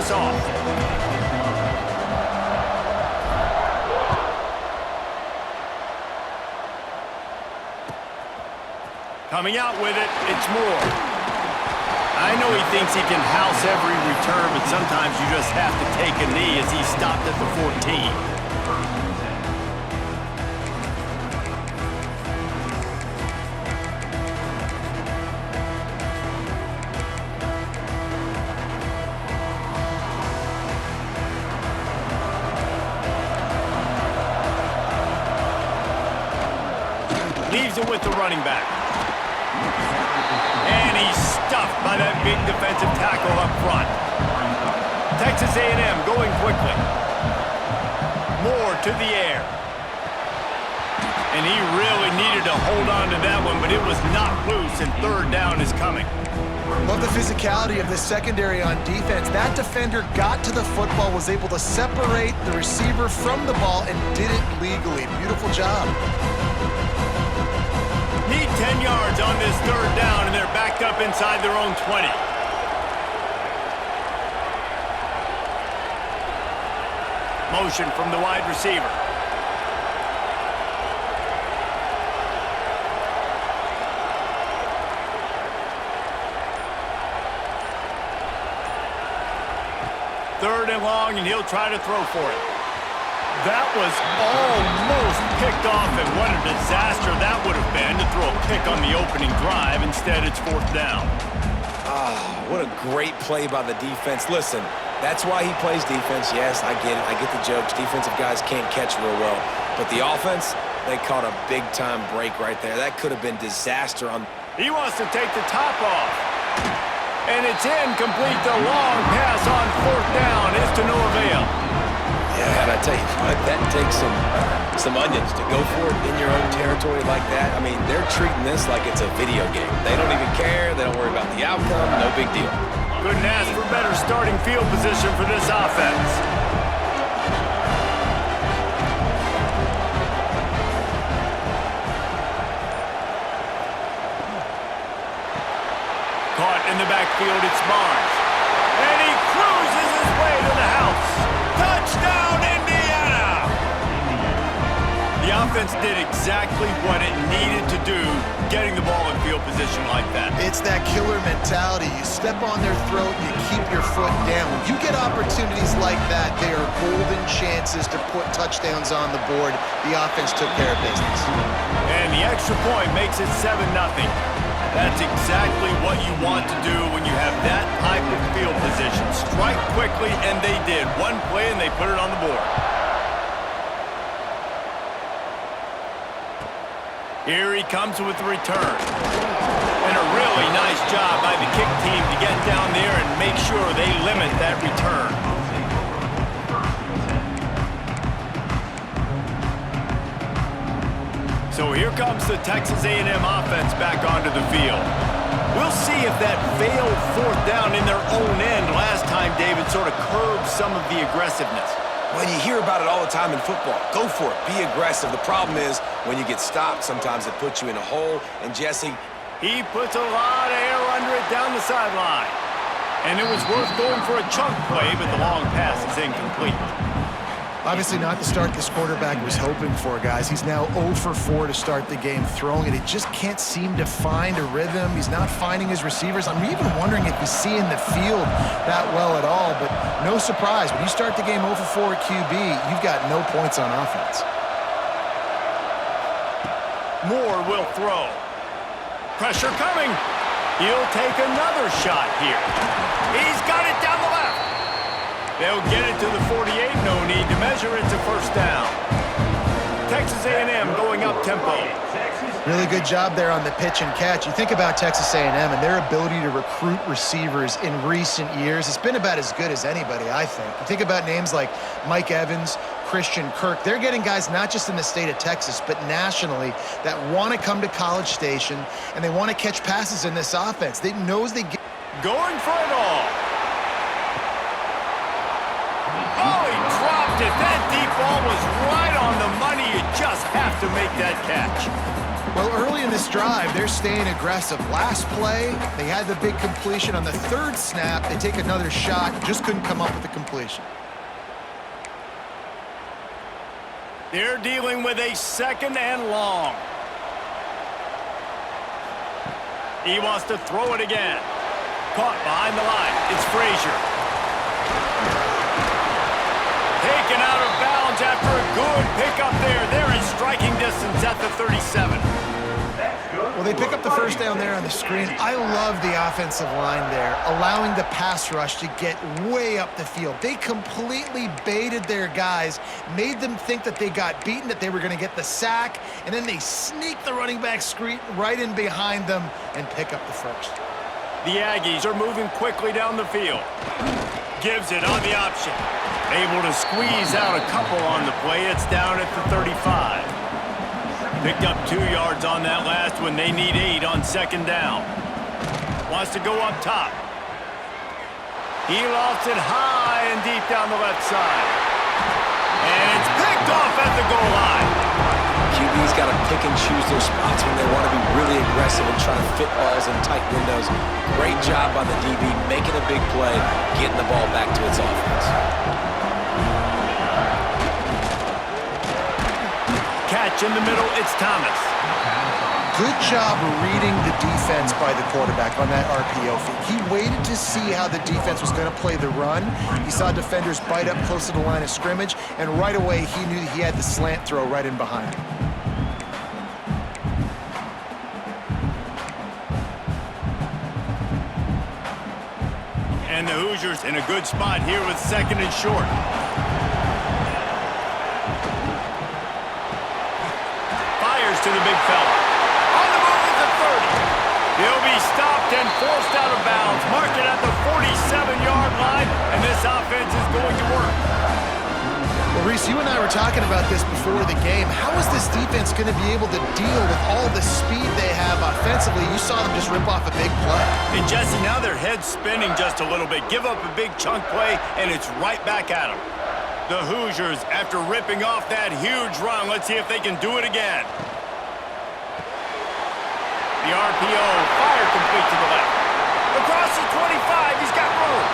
us off. Coming out with it, it's Moore. I know he thinks he can house every return, but sometimes you just have to take a knee as he stopped at the 14. Leaves it with the running back. And he's stuffed by that big defensive tackle up front. Texas A&M going quickly. Moore to the air. And he really needed to hold on to that one, but it was not loose, and third down is coming. Love the physicality of the secondary on defense. That defender got to the football, was able to separate the receiver from the ball, and did it legally. Beautiful job. Need 10 yards on this third down, and they're backed up inside their own 20. Motion from the wide receiver. Third and long, and he'll try to throw for it. That was almost picked off, and what a disaster that would have been to throw a pick on the opening drive. Instead, it's fourth down. What a great play by the defense. Listen, that's why he plays defense. Yes, I get it. I get the jokes. Defensive guys can't catch real well. But the offense, they caught a big-time break right there. That could have been disaster on... He wants to take the top off. And it's incomplete. The long pass on fourth down is to no avail. Yeah, and I tell you what, that takes some onions to go for it in your own territory like that. I mean, they're treating this like it's a video game. They don't even care. They don't worry about the outcome. No big deal. Couldn't ask for better starting field position for this offense. Caught in the backfield, it's Barnes. And he cruises his way to the house. Touchdown, Indiana! The offense did exactly what it needed to do, getting the ball in field position like that. It's that killer mentality. You step on their throat, you keep your foot down. When you get opportunities like that, they are golden chances to put touchdowns on the board. The offense took care of business. And the extra point makes it 7-0. That's exactly what you want to do when you have that type of field position. Strike quickly, and they did. One play, and they put it on the board. Here he comes with the return. And a really nice job by the kick team to get down there and make sure they limit that return. So here comes the Texas A&M offense back onto the field. We'll see if that failed fourth down in their own end last time, David, sort of curbed some of the aggressiveness. Well, you hear about it all the time in football. Go for it. Be aggressive. The problem is when you get stopped, sometimes it puts you in a hole. And Jesse, he puts a lot of air under it down the sideline. And it was worth going for a chunk play, but the long pass is incomplete. Obviously not the start this quarterback was hoping for, guys. He's now 0 for 4 to start the game throwing it. He just can't seem to find a rhythm. He's not finding his receivers. I'm even wondering if he's seeing the field that well at all, but no surprise. When you start the game 0 for 4 at QB, you've got no points on offense. Moore will throw. Pressure coming. He'll take another shot here. He's got it down the left. They'll get it to the 48. No need to measure. It's a first down. Texas A&M going up tempo. Really good job there on the pitch and catch. You think about Texas A&M and their ability to recruit receivers in recent years. It's been about as good as anybody, I think. You think about names like Mike Evans, Christian Kirk. They're getting guys not just in the state of Texas, but nationally that want to come to College Station and they want to catch passes in this offense. They knows they get... Going for it all. Oh, he dropped it. That deep ball was right on the money. You just have to make that catch. Well, early in this this drive, they're staying aggressive. Last play, they had the big completion. On the third snap, they take another shot, just couldn't come up with the completion. They're dealing with a 2nd and long. He wants to throw it again. Caught behind the line. It's Frazier. Taken out of bounds after a good pickup there. They're in striking distance at the 37. Well, they pick up the first down there on the screen. I love the offensive line there, allowing the pass rush to get way up the field. They completely baited their guys, made them think that they got beaten, that they were going to get the sack, and then they sneak the running back screen right in behind them and pick up the first. The Aggies are moving quickly down the field. Gives it on the option. Able to squeeze out a couple on the play. It's down at the 35. Picked up 2 yards on that last one. They need 8 on 2nd down. Wants to go up top. He lofts it high and deep down the left side. And it's picked off at the goal line. QB's got to pick and choose their spots when they want to be really aggressive and try to fit balls in tight windows. Great job by the DB, making a big play, getting the ball back to its offense. Catch in the middle, it's Thomas. Good job reading the defense by the quarterback on that RPO feed. He waited to see how the defense was going to play the run. He saw defenders bite up close to the line of scrimmage, and right away he knew he had the slant throw right in behind him. And the Hoosiers in a good spot here with 2nd and short. Fires to the big fella. On the move at the 30. He'll be stopped and forced out of bounds. Marked it at the 47-yard line, and this offense is going to work. Well, Reese, you and I were talking about this before the game. How is this defense going to be able to deal with all the speed they have offensively? You saw them just rip off a big play. And Jesse, now their head's spinning just a little bit. Give up a big chunk play, and it's right back at them. The Hoosiers, after ripping off that huge run, let's see if they can do it again. The RPO, fire complete to the left. Across the 25, he's got room.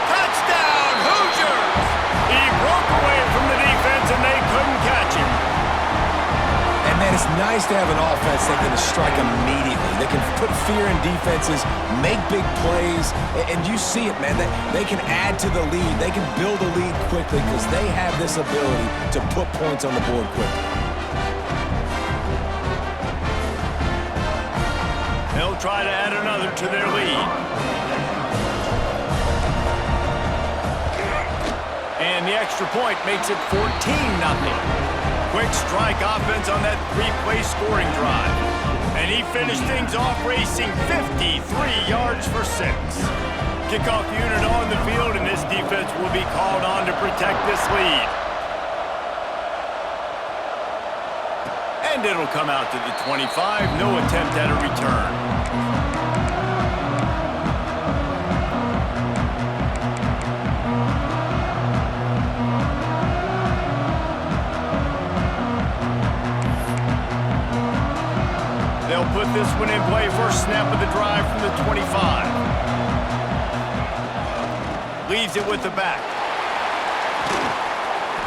Touchdown, Hoosiers! He broke away from the defense, and they couldn't catch him. And man, it's nice to have an offense that can strike immediately. They can put fear in defenses, make big plays, and you see it, man. They can add to the lead. They can build a lead quickly because they have this ability to put points on the board quickly. They'll try to add another to their lead. And the extra point makes it 14-0. Quick strike offense on that 3-play scoring drive. And he finished things off racing 53 yards for 6. Kickoff unit on the field, and this defense will be called on to protect this lead. And it'll come out to the 25. No attempt at a return. They'll put this one in play. First snap of the drive from the 25. Leaves it with the back.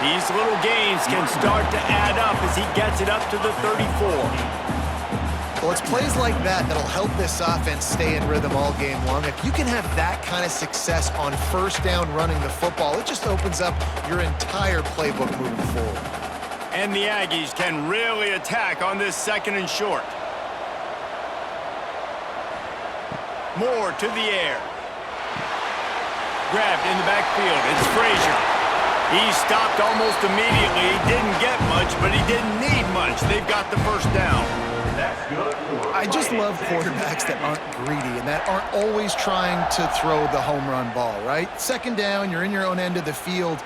These little gains can start to add up as he gets it up to the 34. Well, it's plays like that that'll help this offense stay in rhythm all game long. If you can have that kind of success on first down running the football, it just opens up your entire playbook moving forward. And the Aggies can really attack on this 2nd and short. Moore to the air. Grabbed in the backfield. It's Frazier. He stopped almost immediately. He didn't get much, but he didn't need much. They've got the first down. I just love quarterbacks that aren't greedy and that aren't always trying to throw the home run ball, right? 2nd down, you're in your own end of the field.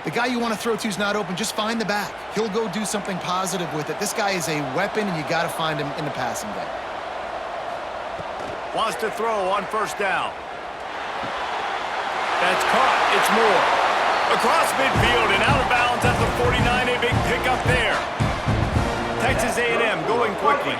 The guy you want to throw to is not open. Just find the back. He'll go do something positive with it. This guy is a weapon, and you got to find him in the passing game. Wants to throw on first down. That's caught. It's Moore. Across midfield and out of bounds at the 49. A big pickup there. Texas A&M going quickly.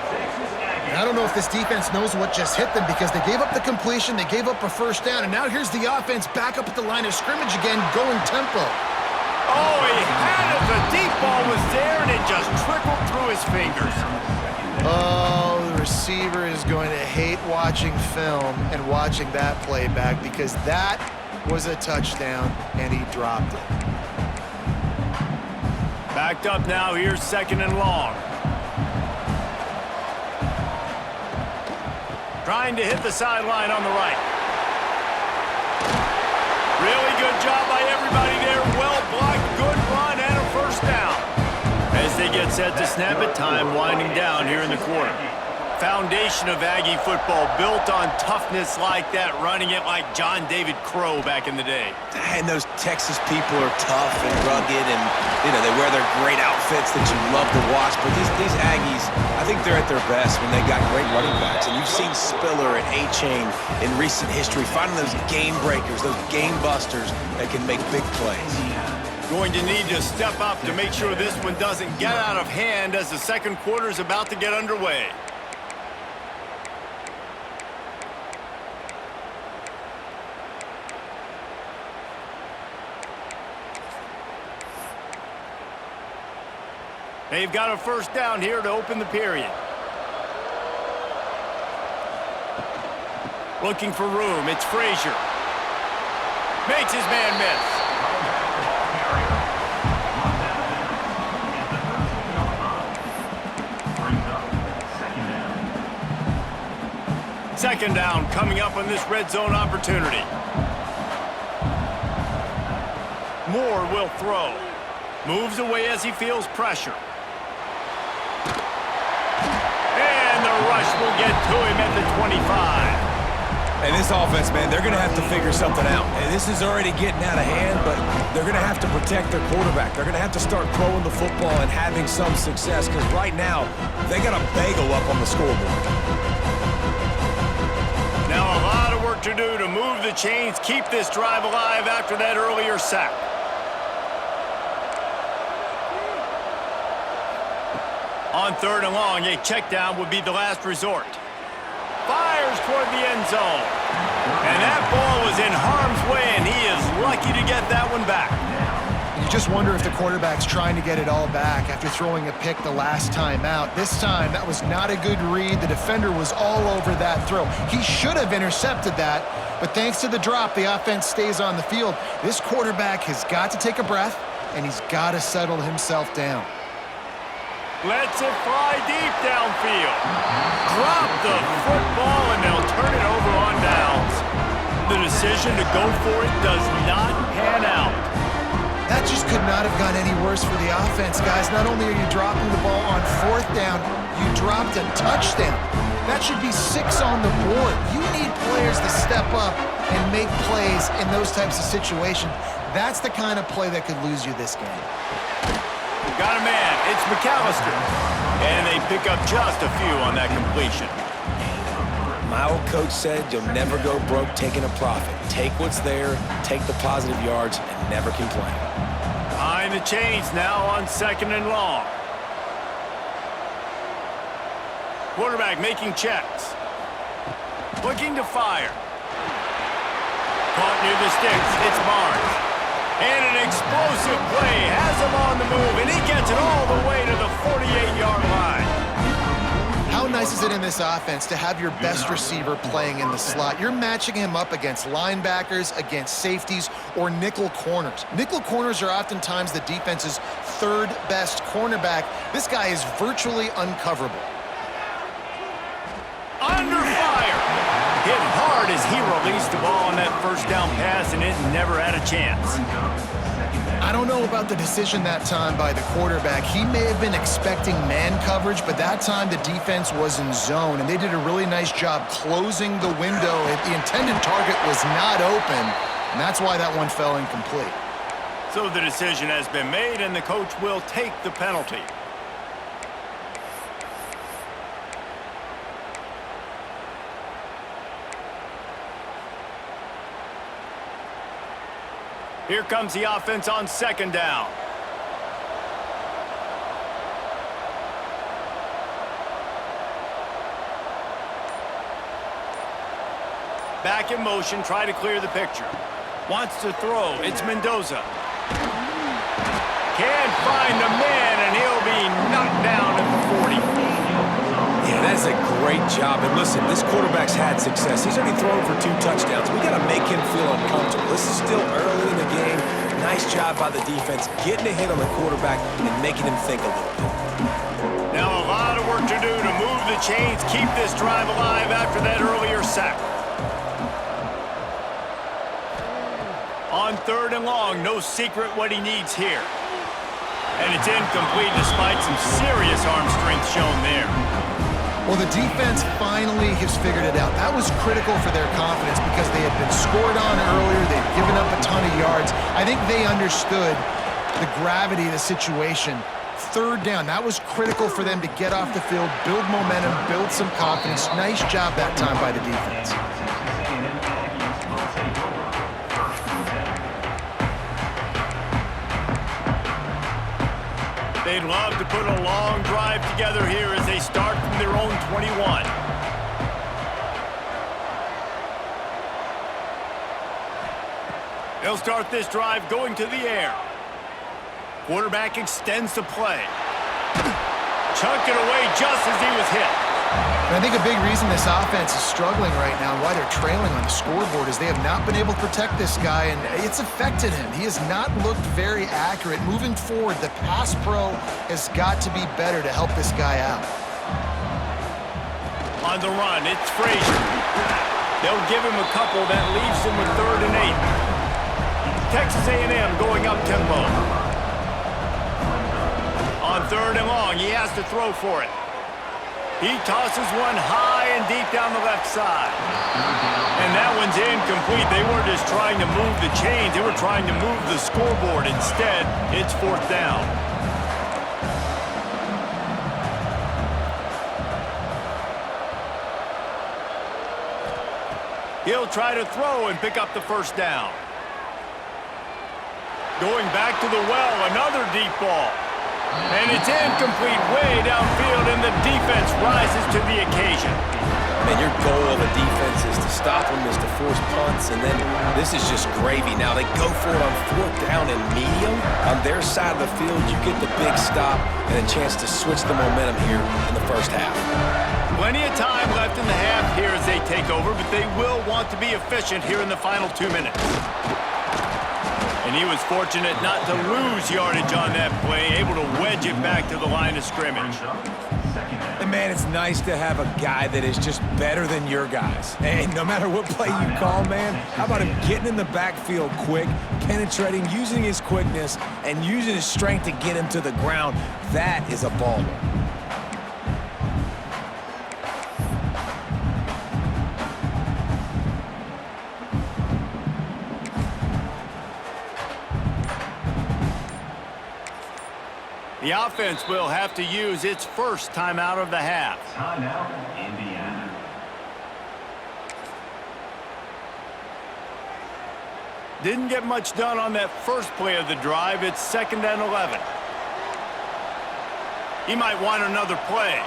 I don't know if this defense knows what just hit them because they gave up the completion, they gave up a first down, and now here's the offense back up at the line of scrimmage again, going tempo. Oh, he had it. The deep ball was there, and it just trickled through his fingers. Oh, the receiver is going to hate watching film and watching that play back because that was a touchdown, and he dropped it. Backed up now. Here's 2nd and long. Trying to hit the sideline on the right. Really good job by everybody there. Well blocked, good run, and a first down. As they get set to snap it, time winding down here in the quarter. Foundation of Aggie football built on toughness like that, running it like John David Crow back in the day. And those Texas people are tough and rugged, and they wear their great outfits that you love to watch. But these Aggies, I think they're at their best when they got great running backs. And you've seen Spiller and A-Chain in recent history finding those game breakers, those game busters that can make big plays. Going to need to step up to make sure this one doesn't get out of hand as the second quarter is about to get underway. They've got a first down here to open the period. Looking for room. It's Frazier. Makes his man miss. Second down coming up on this red zone opportunity. Moore will throw. Moves away as he feels pressure. And the rush will get to him at the 25. And this offense, man, they're going to have to figure something out. And this is already getting out of hand, but they're going to have to protect their quarterback. They're going to have to start throwing the football and having some success because right now, they got a bagel up on the scoreboard. Now a lot of work to do to move the chains, keep this drive alive after that earlier sack. On 3rd and long, a check down would be the last resort. Fires toward the end zone. And that ball was in harm's way, and he is lucky to get that one back. You just wonder if the quarterback's trying to get it all back after throwing a pick the last time out. This time, that was not a good read. The defender was all over that throw. He should have intercepted that, but thanks to the drop, the offense stays on the field. This quarterback has got to take a breath, and he's got to settle himself down. Lets it fly deep downfield. Drop the football, and they'll turn it over on downs. The decision to go for it does not pan out. That just could not have gone any worse for the offense, guys. Not only are you dropping the ball on 4th down, you dropped a touchdown. That should be 6 on the board. You need players to step up and make plays in those types of situations. That's the kind of play that could lose you this game. Got a man. It's McAllister. And they pick up just a few on that completion. My old coach said you'll never go broke taking a profit. Take what's there, take the positive yards, and never complain. Behind the chains now on 2nd and long. Quarterback making checks. Looking to fire. Caught near the sticks. It's Barnes. And an explosive play has him on the move, and he gets it all the way to the 48-yard line. How nice is it in this offense to have your best receiver playing in the slot? You're matching him up against linebackers, against safeties, or nickel corners. Nickel corners are oftentimes the defense's 3rd best cornerback. This guy is virtually uncoverable. Under fire. Hit hard as he released the ball on that first down pass, and it never had a chance. I don't know about the decision that time by the quarterback. He may have been expecting man coverage, but that time the defense was in zone, and they did a really nice job closing the window. The intended target was not open, and that's why that one fell incomplete. So the decision has been made, and the coach will take the penalty. Here comes the offense on 2nd down. Back in motion, try to clear the picture. Wants to throw. It's Mendoza. Can't find the man, and he'll be knocked down at the 40. Yeah, that's a great job. And listen, this quarterback's had success. He's already thrown for 2 touchdowns. We got to make him feel uncomfortable. This is still early in the game. Nice job by the defense, getting a hit on the quarterback and making him think a little bit. Now a lot of work to do to move the chains, keep this drive alive after that earlier sack. On 3rd and long, no secret what he needs here. And it's incomplete despite some serious arm strength shown there. Well, the defense finally has figured it out. That was critical for their confidence because they had been scored on earlier. They'd given up a ton of yards. I think they understood the gravity of the situation. 3rd down, that was critical for them to get off the field, build momentum, build some confidence. Nice job that time by the defense. They'd love to put a long drive together here as they start from their own 21. They'll start this drive going to the air. Quarterback extends the play. Chunked it away just as he was hit. And I think a big reason this offense is struggling right now and why they're trailing on the scoreboard is they have not been able to protect this guy, and it's affected him. He has not looked very accurate. Moving forward, the pass pro has got to be better to help this guy out. On the run, it's Frazier. They'll give him a couple that leaves him with 3rd and 8. Texas A&M going up tempo. On 3rd and long, he has to throw for it. He tosses one high and deep down the left side. And that one's incomplete. They weren't just trying to move the chains. They were trying to move the scoreboard. Instead, it's 4th down. He'll try to throw and pick up the 1st down. Going back to the well, another deep ball. And it's incomplete way downfield, and the defense rises to the occasion. Man, your goal of a defense is to stop them, is to force punts, and then this is just gravy. Now they go for it on 4th down and medium. On their side of the field, you get the big stop and a chance to switch the momentum here in the 1st half. Plenty of time left in the half here as they take over, but they will want to be efficient here in the final 2 minutes. And he was fortunate not to lose yardage on that play, able to wedge it back to the line of scrimmage. And man, it's nice to have a guy that is just better than your guys. And no matter what play you call, man, how about him getting in the backfield quick, penetrating, using his quickness, and using his strength to get him to the ground. That is a baller. The offense will have to use its 1st timeout of the half. Timeout, Indiana. Didn't get much done on that first play of the drive. It's 2nd and 11. He might want another play.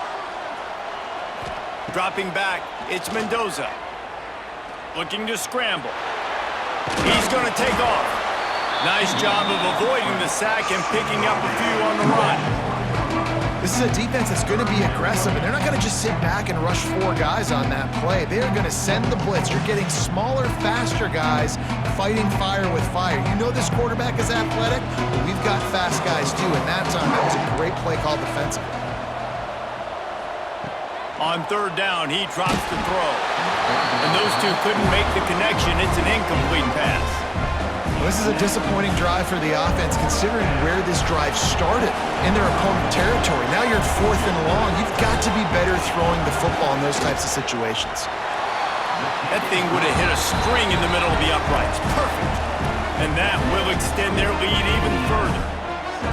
Dropping back, it's Mendoza. Looking to scramble. He's going to take off. Nice job of avoiding the sack and picking up a few on the run. This is a defense that's going to be aggressive, and they're not going to just sit back and rush 4 guys on that play. They're going to send the blitz. You're getting smaller, faster guys fighting fire with fire. You know this quarterback is athletic, but we've got fast guys too, and that time that was a great play called defensively. On 3rd down, he drops the throw. And those two couldn't make the connection. It's an incomplete pass. Well, this is a disappointing drive for the offense considering where this drive started in their opponent territory. Now you're at 4th and long. You've got to be better throwing the football in those types of situations. That thing would have hit a string in the middle of the uprights. Perfect. And that will extend their lead even further.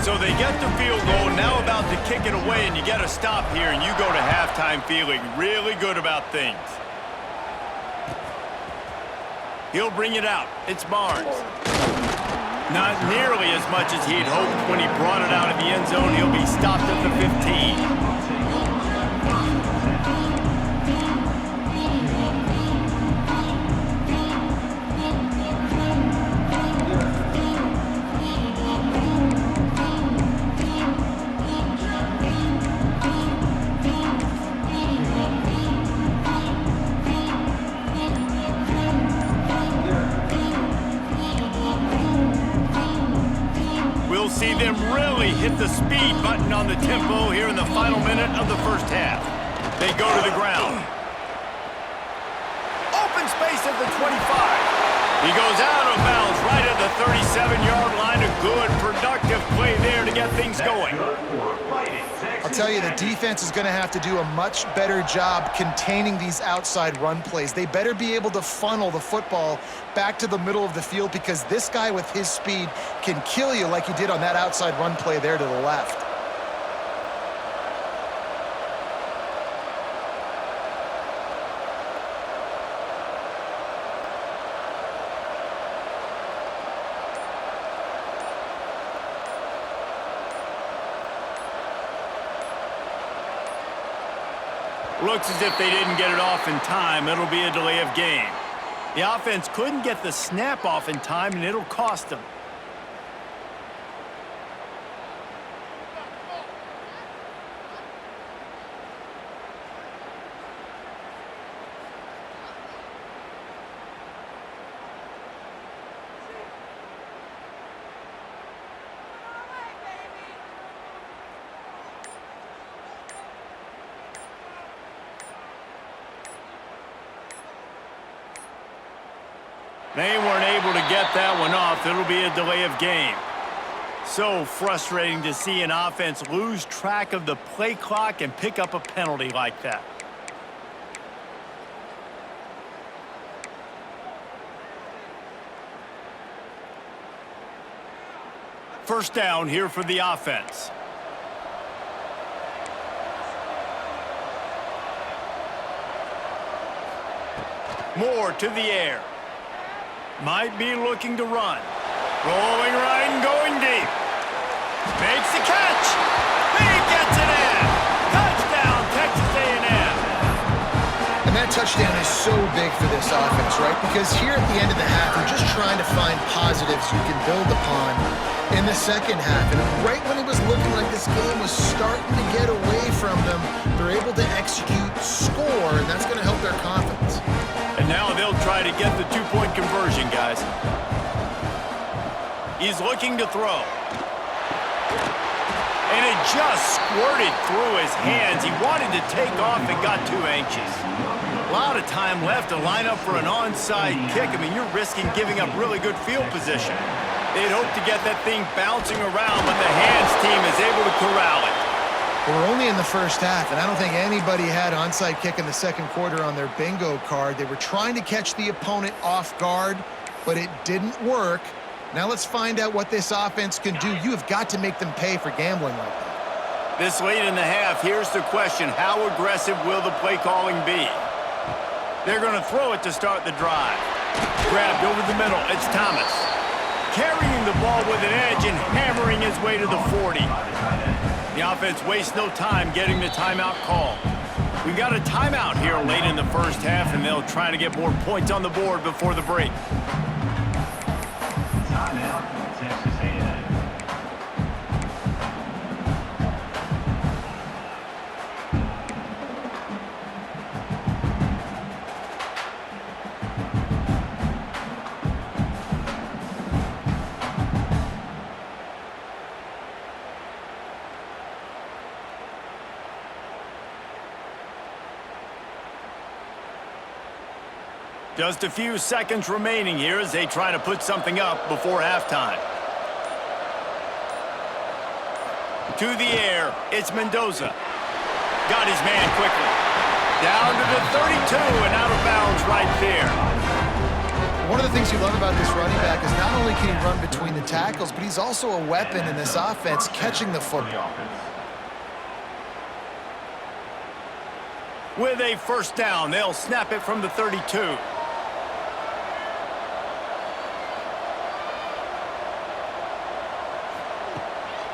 So they get the field goal, now about to kick it away, and you get a stop here, and you go to halftime feeling really good about things. He'll bring it out. It's Barnes. Not nearly as much as he'd hoped when he brought it out of the end zone. He'll be stopped at the 15. speed button on the tempo here in the final minute of the first half. They go to the ground. Open space at the 25. He goes out of bounds right at the 37-yard line. A good, productive play there to get things going. I'll tell you, the defense is going to have to do a much better job containing these outside run plays. They better be able to funnel the football back to the middle of the field because this guy with his speed can kill you like he did on that outside run play there to the left. Looks as if they didn't get it off in time. It'll be a delay of game. The offense couldn't get the snap off in time, and it'll cost them. They weren't able to get that one off. It'll be a delay of game. So frustrating to see an offense lose track of the play clock and pick up a penalty like that. First down here for the offense. Moore to the air. Might be looking to run. Rolling right and going deep. Makes the catch. He gets it in. Touchdown, Texas A&M. And that touchdown is so big for this offense, right? Because here at the end of the half, we're just trying to find positives you can build upon in the second half. And right when it was looking like this game was starting to get away from them, they're able to execute, score, and that's going to help their confidence. And now they'll try to get the two-point conversion, guys. He's looking to throw. And it just squirted through his hands. He wanted to take off and got too anxious. A lot of time left to line up for an onside kick. I mean, you're risking giving up really good field position. They'd hope to get that thing bouncing around, but the hands team is able to corral it. We're only in the first half, and I don't think anybody had onside kick in the second quarter on their bingo card. They were trying to catch the opponent off guard, but it didn't work. Now let's find out what this offense can do. You have got to make them pay for gambling like that. This late in the half, here's the question. How aggressive will the play calling be? They're going to throw it to start the drive. Grabbed over the middle. It's Thomas. Carrying the ball with an edge and hammering his way to the 40. The offense wastes no time getting the timeout call. We've got a timeout here late in the first half, and they'll try to get more points on the board before the break. Timeout, Texas A&M. Just a few seconds remaining here as they try to put something up before halftime. To the air, it's Mendoza. Got his man quickly. Down to the 32 and out of bounds right there. One of the things you love about this running back is not only can he run between the tackles, but he's also a weapon in this offense catching the football. With a first down, they'll snap it from the 32.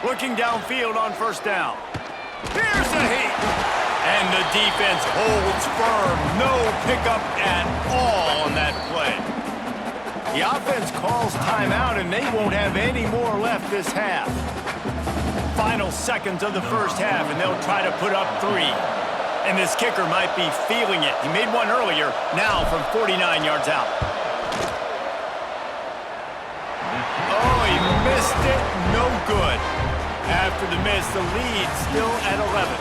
Looking downfield on first down. Here's a heat. And the defense holds firm. No pickup at all on that play. The offense calls timeout, and they won't have any more left this half. Final seconds of the first half, and they'll try to put up 3. And this kicker might be feeling it. He made one earlier, now from 49 yards out. Oh, he missed it. No good. Have after the miss, the lead still at 11.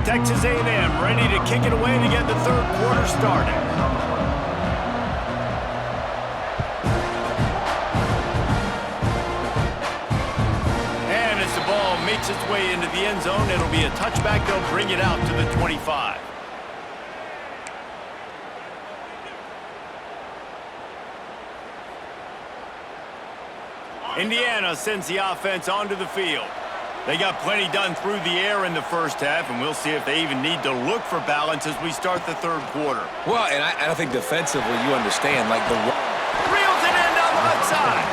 Texas A&M ready to kick it away to get the third quarter started. And as the ball makes its way into the end zone, it'll be a touchback. They'll bring it out to the 25. Indiana sends the offense onto the field. They got plenty done through the air in the first half, and we'll see if they even need to look for balance as we start the third quarter. Well, and I think defensively, you understand, like the... Reels it in down the left side.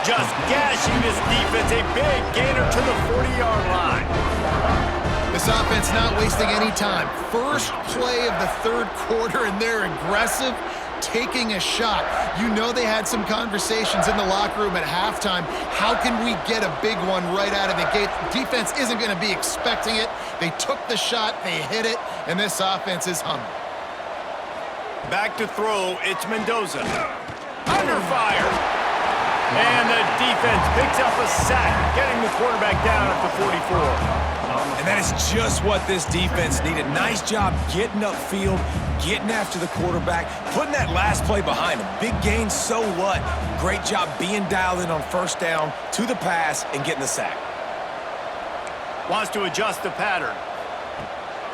Just gashing this defense, a big gainer to the 40-yard line. This offense not wasting any time. First play of the third quarter, and they're aggressive, taking a shot. You know they had some conversations in the locker room at halftime. How can we get a big one right out of the gate? Defense isn't going to be expecting it. They took the shot, they hit it, and this offense is humming. Back to throw, it's Mendoza. Under fire. And the defense picks up a sack, getting the quarterback down at the 44. And that is just what this defense needed. Nice job getting upfield, getting after the quarterback, putting that last play behind him. Big gain, so what? Great job being dialed in on first down to the pass and getting the sack. Wants to adjust the pattern.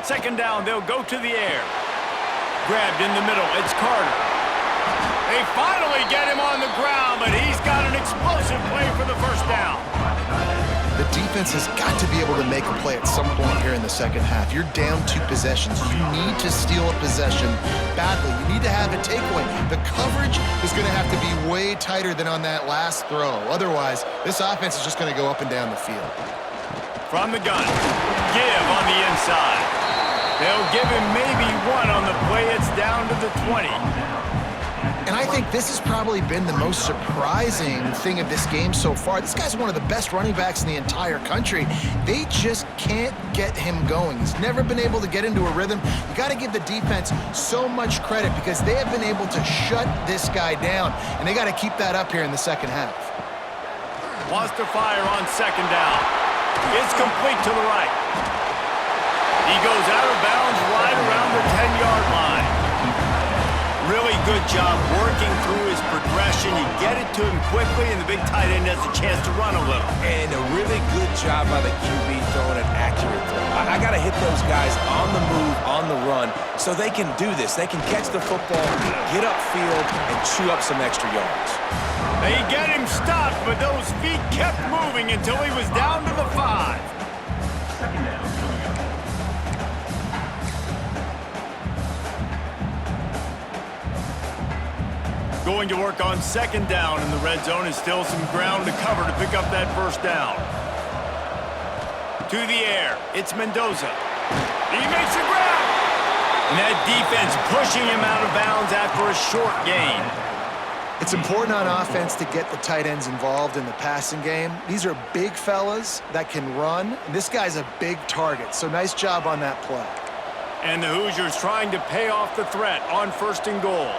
Second down, they'll go to the air. Grabbed in the middle, it's Carter. They finally get him on the ground, but he's got an explosive play for the first down. The defense has got to be able to make a play at some point here in the second half. You're down 2 possessions. You need to steal a possession badly. You need to have a takeaway. The coverage is going to have to be way tighter than on that last throw. Otherwise, this offense is just going to go up and down the field. From the gun, give on the inside. They'll give him maybe one on the play. It's down to the 20. And I think this has probably been the most surprising thing of this game so far. This guy's one of the best running backs in the entire country. They just can't get him going. He's never been able to get into a rhythm. You got to give the defense so much credit because they have been able to shut this guy down, and they got to keep that up here in the second half. Wants to fire on second down. It's complete to the right. He goes out of bounds right around the 10-yard line. Really good job working through his progression. You get it to him quickly, and the big tight end has a chance to run a little. And a really good job by the QB throwing an accurate throw. I got to hit those guys on the move, on the run, so they can do this. They can catch the football, get upfield, and chew up some extra yards. They get him stopped, but those feet kept moving until he was down to the 5. Second down. Going to work on second down in the red zone, and still some ground to cover to pick up that first down. To the air, it's Mendoza. He makes a grab. And that defense pushing him out of bounds after a short gain. It's important on offense to get the tight ends involved in the passing game. These are big fellas that can run. And this guy's a big target, so nice job on that play. And the Hoosiers trying to pay off the threat on first and goal.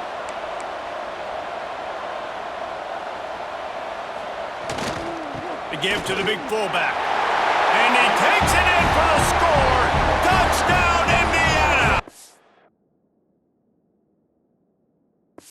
The give to the big fullback. And he takes it in for the score.